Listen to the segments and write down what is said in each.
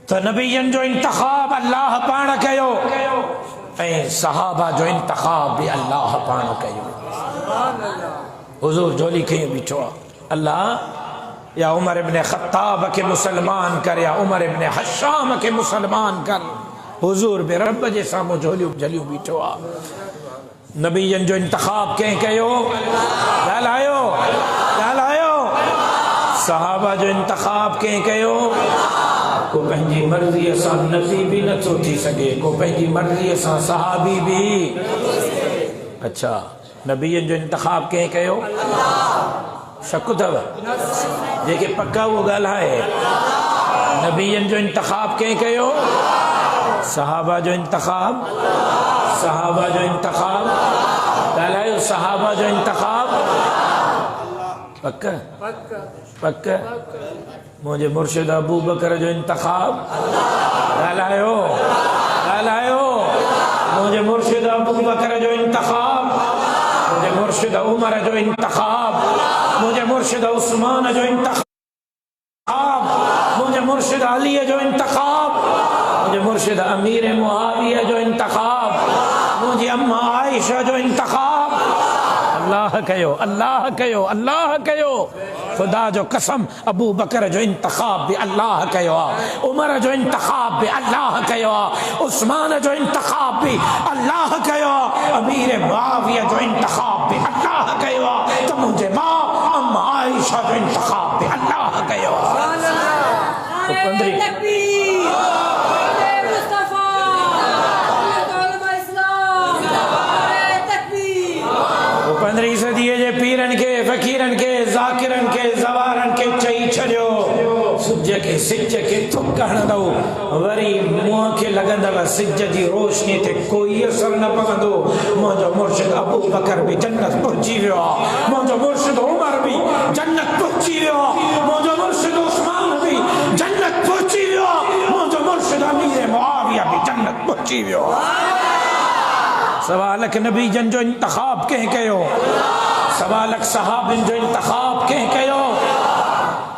तो नबीयन जो इंतखाब अल्लाह पाण कयो ऐं सहाबा जो इंतखाब भी अल्लाह पाण कयो। हुजूर झोली खई बीठो अल्लाह या उमर इब्ने खत्ताब के मुसलमान कर या उमर इब्ने हशाम के मुसलमान कर। हुजूर बे रब जे सामू झोलियूं झलियूं बीठो आ। नबीयन जो इंतखाब कंहिं कयो ॻाल्हायो ॻाल्हायो। सहाबा जो इंतखाब कंहिं कयो। को पंहिंजी मर्ज़ीअ सां नबी भी नथो थी सघे, को पंहिंजी मर्ज़ीअ सां सहाबी भी। अच्छा नबीयन जो इंतखाब कंहिं कयो। शक अथव जेके पक्का वो ॻाल्हाए। नबीयन जो इंतखाब कंहिं कयो। सहाबा जो इंतखाब सहाबा जो इंतखाब ॻाल्हायो। सहाबा जो इंतखाब पक्का पक्का। मुझे मुर्शिद अबू बकर जो इंतखाब ॻाल्हायो ॻाल्हायो। मुझे मुर्शिद अबू बकर जो इंतखाब, मुझे मुर्शिद उमर जो इंतखाब, मुझे मुर्शिद उस्मान जो इंतखाब, मुझे मुर्शिद अली जो इंतखाब, मुझे मुर्शिद अमीर मुआविया जो इंतखाब, मुझे अम्मा आयशा जो इंतखाब। अल्लाह कयो अल्लाह कयो अल्लाह कयो। खुदा जो कसम अबू बकर जो इंतखाब भी अल्लाह कयो, उमर जो इंतखाब भी अल्लाह कयो, उस्मान जो इंतखाब भी अल्लाह कयो, अमीर मुआविया जो इंतखाब भी अल्लाह कयो, तो मुझे माँ अम्मा आयशा जो इंतखाब भी अल्लाह कयो। पंद्रहीं सदी जे पीरन के फकीरन के जाकिरन के जवारन के चई छड़ियो सिज के सिज के थुक हणंदो वरी मुंह के लगंदव सिज जी रोशनी ते कोई असर न पवंदो। मुंहिंजो मुर्शिद अबू बकर भी जन्नत पहुंची वियो आहे, मुंहिंजो मुर्शिद उमर भी जन्नत पहुंची वियो आहे, मुंहिंजो मुर्शिद उस्मान भी जन्नत पहुंची वियो आहे, मुंहिंजो मुर्शिद अमीर मुआविया भी जन्नत पहुंची वियो आहे। सवालक नबी जन जो इंतखाब कंहिं कयो। सवालक सहाबिन जो इंतखाब कंहिं कयो।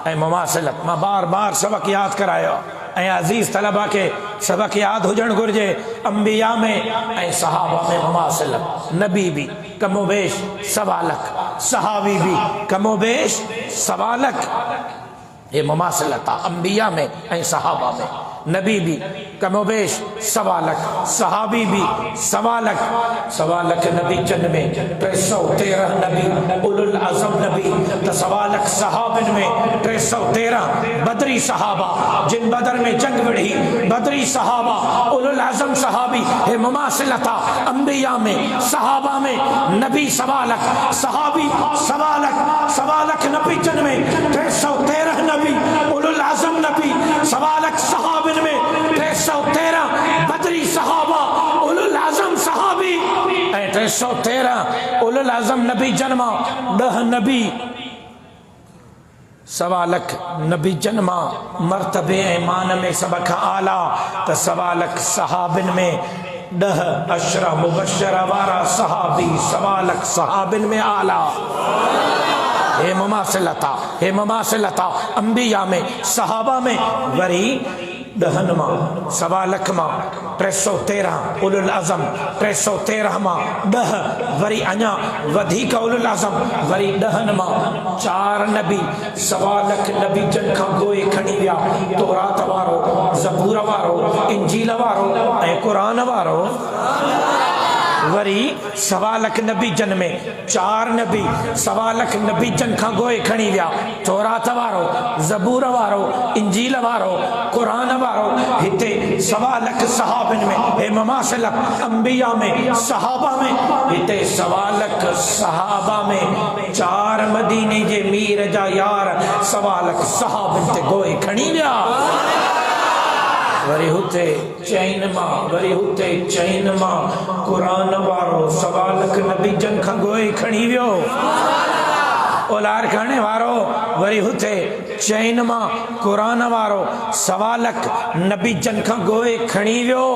ऐं मुमासिलत मां बार बार सबक याद करायो ऐं अज़ीज़ तलबा के सबक याद हुजण घुर्जे। अंबिया में ऐं सहाबा में मुमासिलत। नबी भी कमोबेश सवालक, सहाबी भी कमोबेश सवालक। ये मुमासिलत अंबिया में ऐं सहाबा में। नबी भी कमोबेश सवालक, सहाबी भी सवालक। सवालक नबी चंद में 313 नबी उलुल आज़म नबी, तो सवालक सहाबिन में 313 बदरी सहाबा जिन बदर में जंग विढ़ी, बदरी सहाबा उलुल आज़म सहाबी। हे मुमासिलता अंबिया में सहाबा में। नबी सवालक सहाबी सवालक, सवालक नबी चंद में 313 नबी उलुल आज़म नबी, सवालक सहाबिन में 313 बदरी सहाबा उलुल आज़म सहाबी ऐं 313 उलुल आज़म नबी जन्मा 10 नबी। सवालक नबी जन्मा मर्तबे ऐं मान में सब खां आला, त सवालक सहाबिन में 10 अशरा मुबशरा वारा सहाबी सवालक सहाबिन में आला। हे मुमासिलता हे मुमासिलता अंबिया में सहाबा में। वरी 10 मां सवालक मां 313 उलुल आज़म, 313 मां 10 वरी अञा वधीक उलुल आज़म, वरी 10 मां 4 नबी सवालक नबी जन खां गोए खणी विया। तौरात वारो, ज़बूर वारो, इंजील वारो ऐं क़ुरान वारो। वरी सवालक नबी जन में 4 नबी सवालक नबी जन खां गोए खणी विया। तौरात वारो, ज़बूर वारो, इंजील वारो, क़ुरान वारो। हिते सवालक सहाबिन में। हे मुमासिलत अंबिया में सहाबा में। हिते सवालक सहाबा में 4 मदीने जे मीर जा यार सवालक सहाबिन ते गोए खणी विया। वरी हुते चैन मां, वरी हुते चैन मां क़ुरान वारो सवालक नबी जन खां गोए खणी वियो। ओलार खणे वारो वरी हुते चैन मां क़ुरान वारो सवालक नबी जन खां गोए खणी वियो।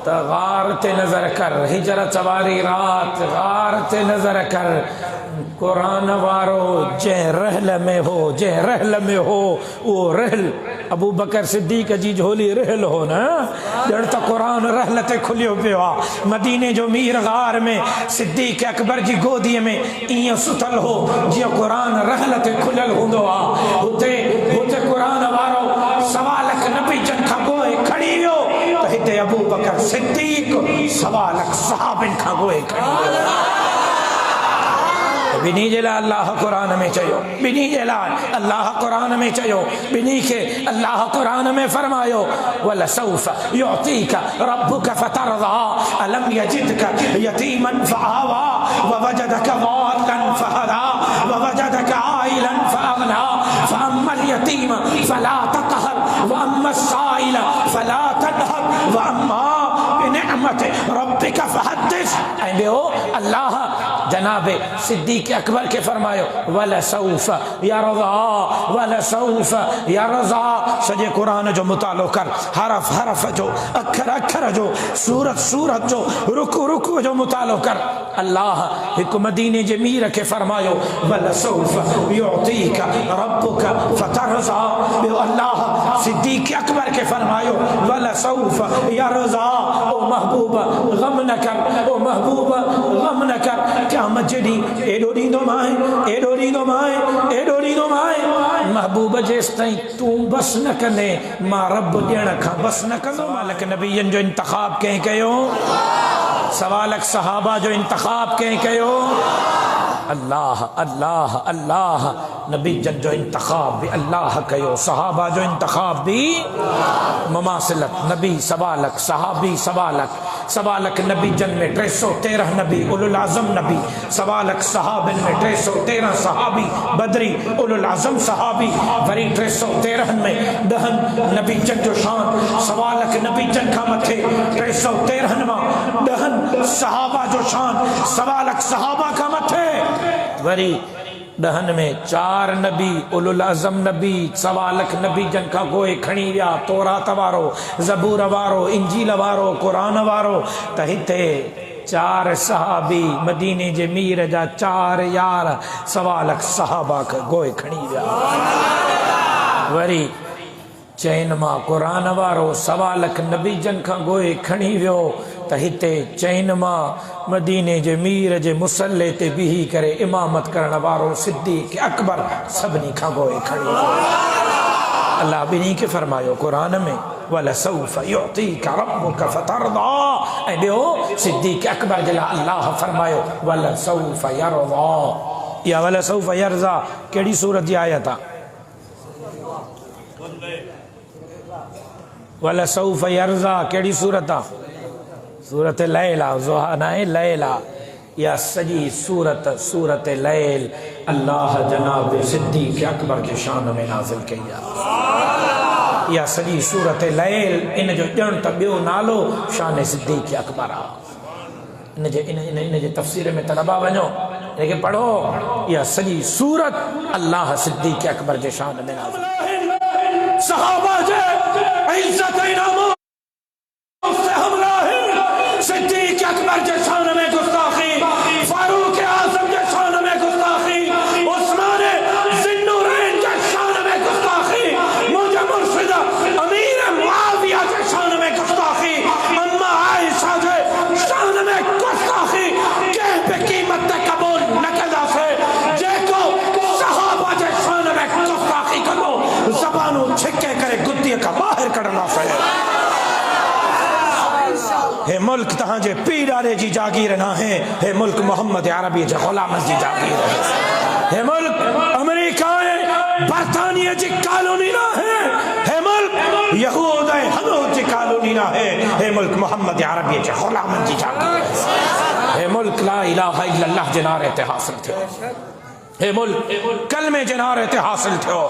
त गार ते नज़र कर, हिजरत वारी रात गार ते नज़र कर। कुरान वारो जंहिं रहल में हो, जंहिं रहल में हो उहो रहल अबू बकर सिद्दीक़ जी झोली रहल हो न, ॼण त क़ुरान रहल ते खुलियो पियो आहे। मदीने जो मीर गार में सिद्दीक़ अकबर जी गोदीअ में ईअं सुतल हो जीअं क़ुरान रहल ते खुलियल हूंदो आहे। हुते क़ुरान वारो सवा लख नबी जन खां पोइ खणी वियो त हिते अबू बकर सिद्दीक़ सवा लख सहाबनि खां पोइ खणी वियो। बिनी जे लाइ अल्लाह क़ुरान में चयो, बिनी जे लाइ अल्लाह क़ुरान में चयो, बिनी खे अल्लाह क़ुरान में फरमायो वलसौफ युअतीका रब्बुका फतरदा अलम यजिदका यतीमन फआवा ववजदका ضالًا फहदा ववजदका आइलन फअगना फअम्मल यतीम फला तक़हर वअम्मा अस्साइल फला तनहर वअम्मा बिनिअमति रब्बिका फहद्दिस। ऐं ॿियो अल्लाह जनाबे सिद्दीक़ अकबर के फरमायो वलसौफ यरज़ा वलसौफ यरज़ा। सॼे क़ुरान जो मुतालो कर, हरफ हरफ जो, अखर अखर जो, सूरत सूरत जो, रुकू रुकू जो मुतालो कर। अल्लाह हिकु मदीने जे मीर के फरमायो वलसौफ युअतीका रब्बुका फतरज़ा। ॿियो अल्लाह सिद्दीक़ अकबर के फरमायो वलसौफ यरज़ा। ओ महबूब गम न कर, ओ महबूब गम न कर, क़यामत जे ॾींहुं एॾो ॾींदो माए, एॾो ॾींदो माए, एॾो ॾींदो माए। महबूब जेसि ताईं तूं बस न कंदे मां रब ॾियण खां बस न कंदो। मालिक नबीयनि जो इंतखाब कंहिं कयो? सवा लख सहाबा जो इंतखाब कंहिं कयो? अल्लाह अल्लाह अल्लाह। नबी जन जो इंतखाब भी अल्लाह कयो, सहाबा जो इंतखाब भी मुमासिलत। नबी सवा लख, सहाबी सवा लख। सवा लख नबी जन में 313 नबी उलुल आज़म नबी, सवा लख सहाबिन में 313 सहाबी बदरी उलुल आज़म सहाबी, वरी 313 में 10 नबी जन जो शान। सवा लख नबी जन खां मथे 313 मां 10 सहाबा जो शान, सवा लख सहाबा खां मथे। वरी 10 में 4 नबी उलुल आज़म नबी सवा लख नबी जन खां पोइ खणी विया तौरात वारो, ज़बूर वारो, इंजील वारो, क़ुरान वारो। त हिते 4 सहाबी मदीने जे मीर जा 4 यार सवा लख सहाबा खे गोए खणी विया। वरी चैन मां क़ुरान वारो सवा लख नबी जन खां गोए खणी वियो त हिते चैन मां मदीने जे मीर जे मुसल्ले ते बीही करे इमामत करण वारो सिद्दीक़ अकबर सभिनी खां गोए खणी वियो। अल्लाह बिनी के फरमायो क़ुरान में वलसौफ युअतीका रब्बुका फतरदा। ऐं ॿियो सिद्दीक़ अकबर जे लाइ अल्लाह फरमायो वलसौफ यरज़ा। या वलसौफ यरज़ा कहिड़ी सूरत जी आयत आहे? वलसौफ यरज़ा कहिड़ी सूरत आहे? सूरत लैला, ज़ुहा न आहे, लैला। या सॼी सूरत सूरत लैल अल्लाह जनाब सिद्दीक़ अकबर के शान में नाज़िल कई आहे। या सॼी सूरत लैल इन जो ॼण त ॿियो नालो शान सिद्दीक़ अकबर आहे। इन जे तफ़सीर में तलबा वञो, इनखे पढ़ो। या सॼी सूरत अल्लाह सिद्दीक़ अकबर जे शान में नाज़िल। सहाबा जे इज्जत इनाम से हमला है, सिद्दीक़ अकबर के शान में गुस्ताखी, फारूक आज़म के शान में गुस्ताखी, उस्मान ज़िन्नुरैन के शान में गुस्ताखी, मुझे मुर्शिदा अमीर मुआविया के शान में गुस्ताखी, अम्मा आयशा के शान में गुस्ताखी। कह पे कीमत कबूल न कदा से जेको सहाबा के शान में गुस्ताखी करो ज़बानों छिके करे गुद्दी का बाहर कढना से। हे मुल्क तहांजे पीर वाले जी जागीर ना है, हे मुल्क मोहम्मद अरबी जे गुलामन जी जागीर है। हे मुल्क अमेरिका बरतानिया जी कॉलोनी ना है, हे मुल्क यहूद हनूद जी कॉलोनी ना है, हे मुल्क मोहम्मद अरबी जे गुलामन जी जागीर है। हे मुल्क ला इलाहा इल्लल्लाह जे नारे ते हासिल थियो, हे मुल्क कलमे जे नारे ते हासिल थियो।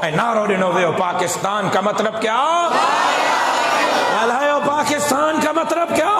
ऐं नारो ॾिनो वियो पाकिस्तान का मतलब क्या? पाकिस्तान का मतलब क्या?